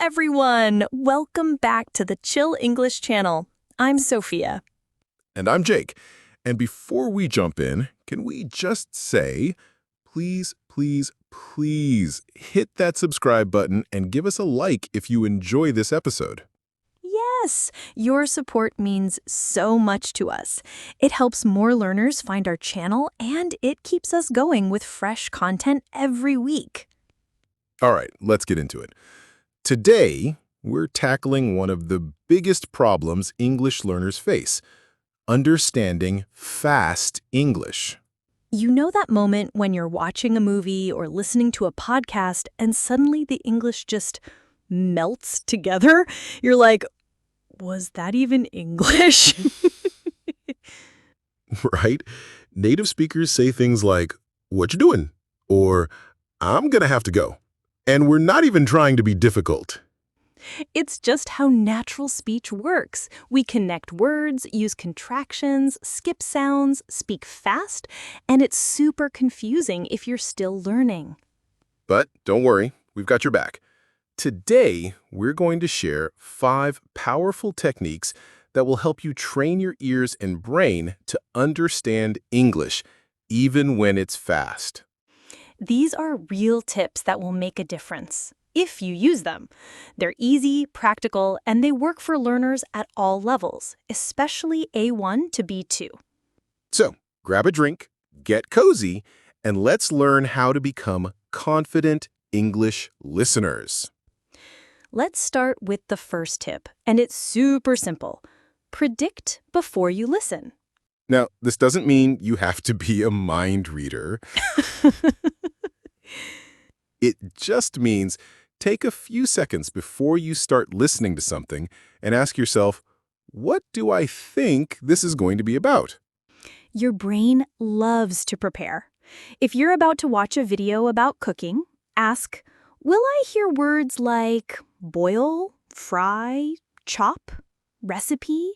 everyone! Welcome back to the Chill English channel. I'm Sophia. And I'm Jake. And before we jump in, can we just say, please, please, please hit that subscribe button and give us a like if you enjoy this episode. Yes, your support means so much to us. It helps more learners find our channel, and it keeps us going with fresh content every week. All right, let's get into it. Today, we're tackling one of the biggest problems English learners face: understanding fast English. You know that moment when you're watching a movie or listening to a podcast and suddenly the English just melts together? You're like, was that even English? Right? Native speakers say things like, "What you doing?" or "I'm gonna have to go." And we're not even trying to be difficult. It's just how natural speech works. We connect words, use contractions, skip sounds, speak fast, and it's super confusing if you're still learning. But don't worry, we've got your back. Today, we're going to share 5 powerful techniques that will help you train your ears and brain to understand English, even when it's fast. These are real tips that will make a difference if you use them. They're easy, practical, and they work for learners at all levels, especially A1 to B2. So, grab a drink, get cozy, and let's learn how to become confident English listeners. Let's start with the first tip, and it's super simple. Predict before you listen. Now, this doesn't mean you have to be a mind reader. It just means take a few seconds before you start listening to something and ask yourself, what do I think this is going to be about? Your brain loves to prepare. If you're about to watch a video about cooking, ask, will I hear words like boil, fry, chop, recipe,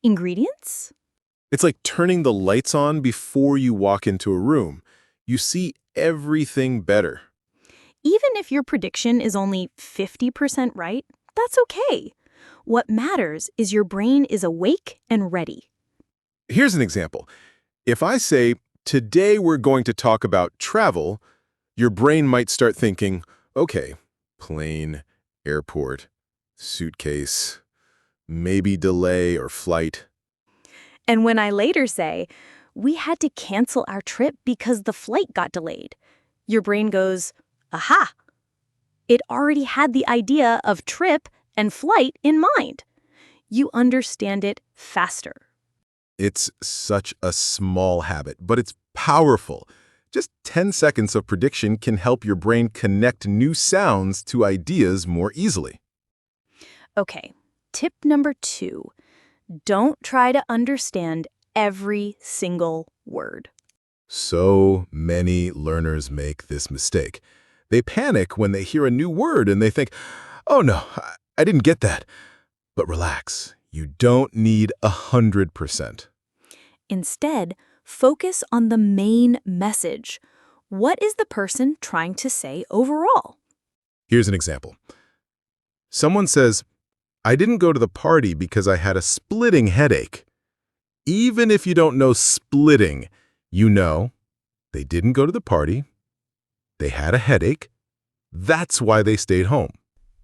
ingredients? It's like turning the lights on before you walk into a room. You see everything better. Even if your prediction is only 50% right, that's okay. What matters is your brain is awake and ready. Here's an example. If I say, today we're going to talk about travel, your brain might start thinking, okay, plane, airport, suitcase, maybe delay or flight. And when I later say, we had to cancel our trip because the flight got delayed, your brain goes, aha! It already had the idea of trip and flight in mind. You understand it faster. It's such a small habit, but it's powerful. Just 10 seconds of prediction can help your brain connect new sounds to ideas more easily. Okay, tip number 2. Don't try to understand every single word. So many learners make this mistake. They panic when they hear a new word and they think, oh no, I didn't get that. But relax, you don't need 100%. Instead, focus on the main message. What is the person trying to say overall? Here's an example. Someone says, I didn't go to the party because I had a splitting headache. Even if you don't know splitting, you know they didn't go to the party, they had a headache, that's why they stayed home.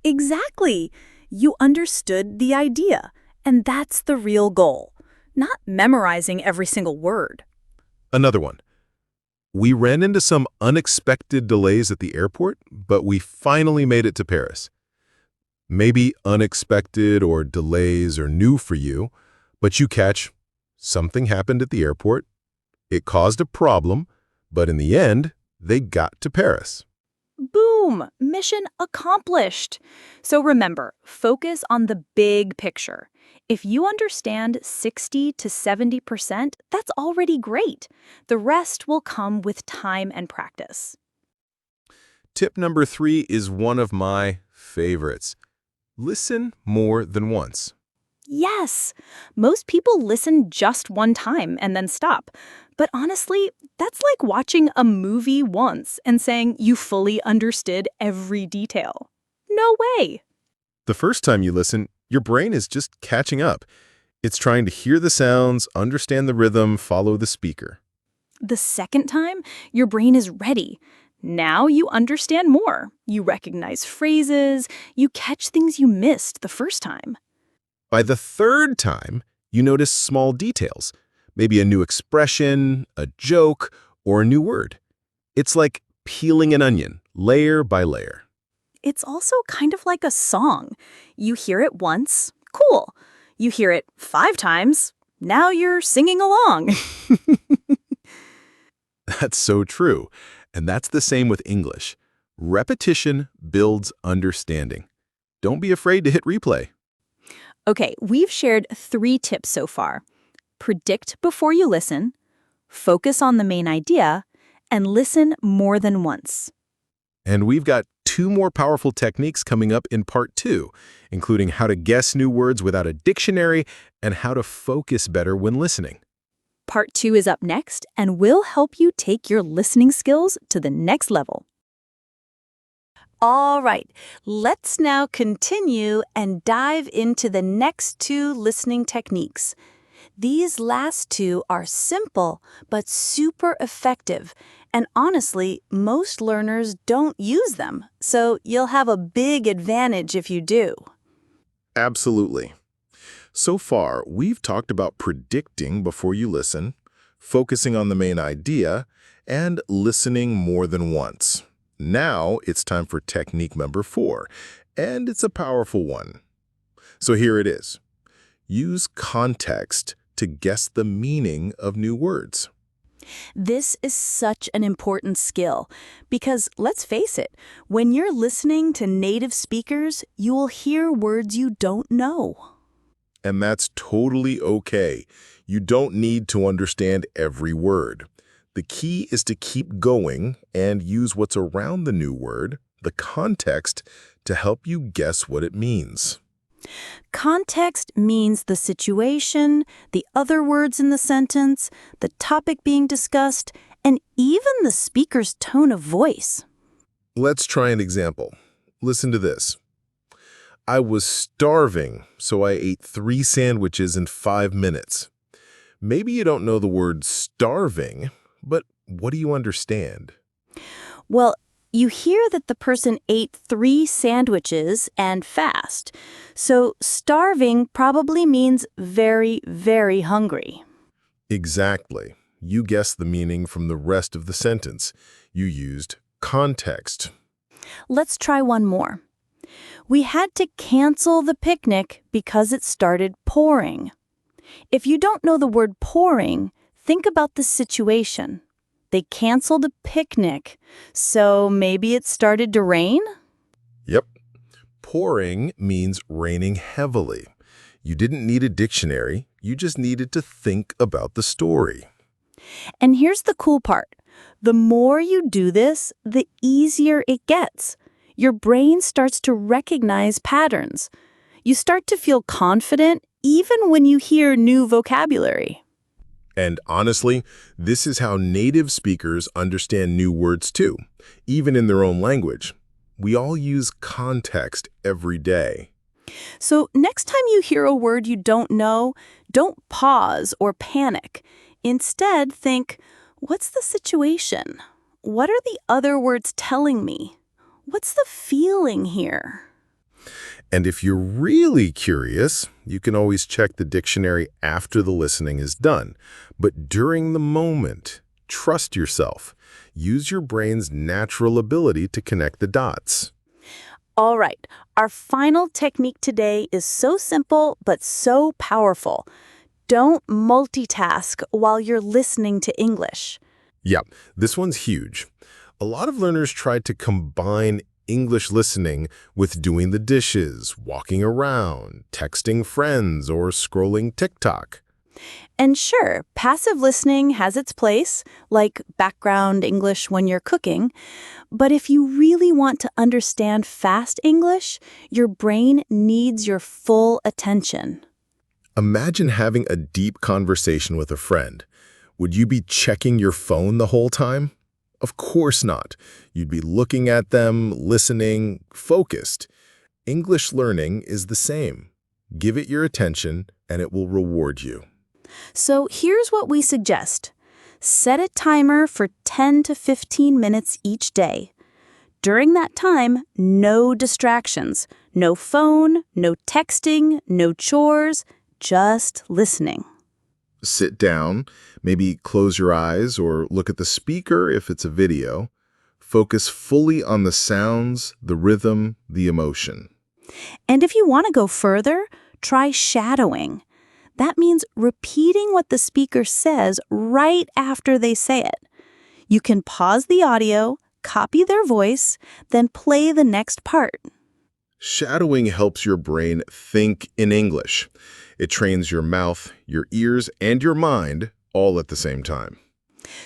Exactly. You understood the idea, and that's the real goal, not memorizing every single word. Another one. We ran into some unexpected delays at the airport, but we finally made it to Paris. Maybe unexpected or delays are new for you, but you catch something happened at the airport, it caused a problem, but in the end, they got to Paris. Boom! Mission accomplished. So remember, focus on the big picture. If you understand 60 to 70%, that's already great. The rest will come with time and practice. Tip number 3 is one of my favorites. Listen more than once. Yes! Most people listen just one time and then stop. But honestly, that's like watching a movie once and saying you fully understood every detail. No way! The first time you listen, your brain is just catching up. It's trying to hear the sounds, understand the rhythm, follow the speaker. The second time, your brain is ready. Now you understand more. You recognize phrases. You catch things you missed the first time. By the third time, you notice small details, maybe a new expression, a joke, or a new word. It's like peeling an onion, layer by layer. It's also kind of like a song. You hear it once, cool. You hear it 5 times, now you're singing along. That's so true. And that's the same with English. Repetition builds understanding. Don't be afraid to hit replay. Okay, we've shared 3 tips so far. Predict before you listen, focus on the main idea, and listen more than once. And we've got 2 more powerful techniques coming up in part 2, including how to guess new words without a dictionary and how to focus better when listening. Part 2 is up next, and we'll help you take your listening skills to the next level. All right, let's now continue and dive into the next 2 listening techniques. These last 2 are simple but super effective, and honestly, most learners don't use them, so you'll have a big advantage if you do. Absolutely. So far, we've talked about predicting before you listen, focusing on the main idea, and listening more than once. Now it's time for technique number 4, and it's a powerful one. So here it is. Use context to guess the meaning of new words. This is such an important skill because, let's face it, when you're listening to native speakers, you will hear words you don't know. And that's totally okay. You don't need to understand every word. The key is to keep going and use what's around the new word, the context, to help you guess what it means. Context means the situation, the other words in the sentence, the topic being discussed, and even the speaker's tone of voice. Let's try an example. Listen to this. I was starving, so I ate 3 sandwiches in 5 minutes. Maybe you don't know the word starving, but what do you understand? Well, you hear that the person ate 3 sandwiches and fast. So starving probably means very, very hungry. Exactly. You guessed the meaning from the rest of the sentence. You used context. Let's try one more. We had to cancel the picnic because it started pouring. If you don't know the word pouring, think about the situation. They canceled a picnic, so maybe it started to rain? Yep. Pouring means raining heavily. You didn't need a dictionary. You just needed to think about the story. And here's the cool part. The more you do this, the easier it gets. Your brain starts to recognize patterns. You start to feel confident even when you hear new vocabulary. And honestly, this is how native speakers understand new words too, even in their own language. We all use context every day. So next time you hear a word you don't know, don't pause or panic. Instead, think, what's the situation? What are the other words telling me? What's the feeling here? And if you're really curious, you can always check the dictionary after the listening is done. But during the moment, trust yourself. Use your brain's natural ability to connect the dots. All right, our final technique today is so simple but so powerful. Don't multitask while you're listening to English. Yeah, this one's huge. A lot of learners try to combine English listening with doing the dishes, walking around, texting friends, or scrolling TikTok. And sure, passive listening has its place, like background English when you're cooking. But if you really want to understand fast English, your brain needs your full attention. Imagine having a deep conversation with a friend. Would you be checking your phone the whole time? Of course not. You'd be looking at them, listening, focused. English learning is the same. Give it your attention, and it will reward you. So here's what we suggest. Set a timer for 10 to 15 minutes each day. During that time, no distractions, no phone, no texting, no chores, just listening. Sit down, maybe close your eyes or look at the speaker if it's a video. Focus fully on the sounds, the rhythm, the emotion. And if you want to go further, try shadowing. That means repeating what the speaker says right after they say it. You can pause the audio, copy their voice, then play the next part. Shadowing helps your brain think in English. It trains your mouth, your ears, and your mind all at the same time.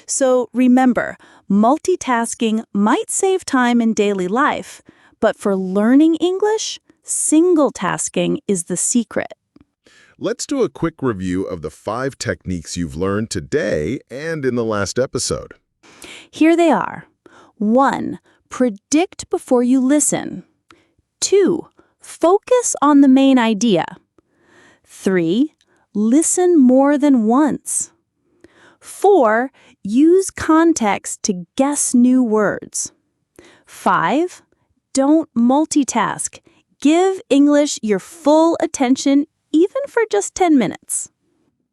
So remember, multitasking might save time in daily life, but for learning English, single tasking is the secret. Let's do a quick review of the 5 techniques you've learned today and in the last episode. Here they are. 1. Predict before you listen. 2. Focus on the main idea. 3. Listen more than once. 4. Use context to guess new words. 5. Don't multitask. Give English your full attention, even for just 10 minutes.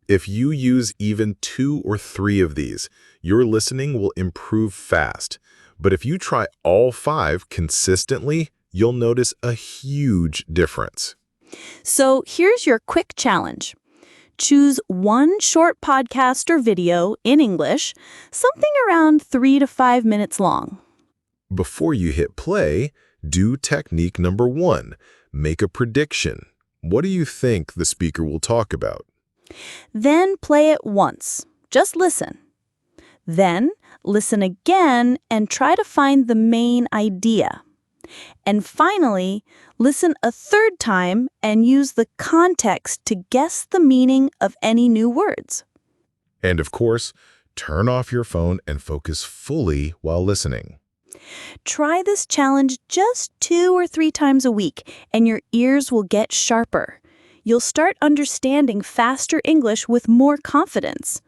If you use even 2 or 3 of these, your listening will improve fast. But if you try all 5 consistently, you'll notice a huge difference. So here's your quick challenge. Choose one short podcast or video in English, something around 3 to 5 minutes long. Before you hit play, do technique number 1. Make a prediction. What do you think the speaker will talk about? Then play it once. Just listen. Then listen again and try to find the main idea. And finally, listen a third time and use the context to guess the meaning of any new words. And of course, turn off your phone and focus fully while listening. Try this challenge just 2 or 3 times a week, and your ears will get sharper. You'll start understanding faster English with more confidence.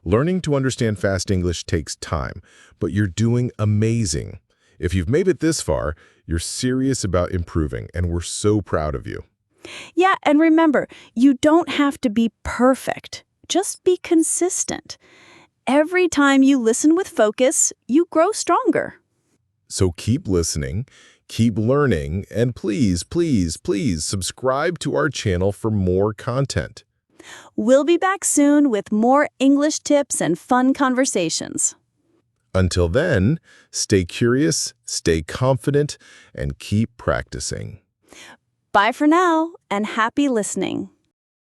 Learning to understand fast English takes time, but you're doing amazing. If you've made it this far, you're serious about improving, and we're so proud of you. Yeah, and remember, you don't have to be perfect. Just be consistent. Every time you listen with focus, you grow stronger. So keep listening, keep learning, and please, please, please subscribe to our channel for more content. We'll be back soon with more English tips and fun conversations. Until then, stay curious, stay confident, and keep practicing. Bye for now, and happy listening.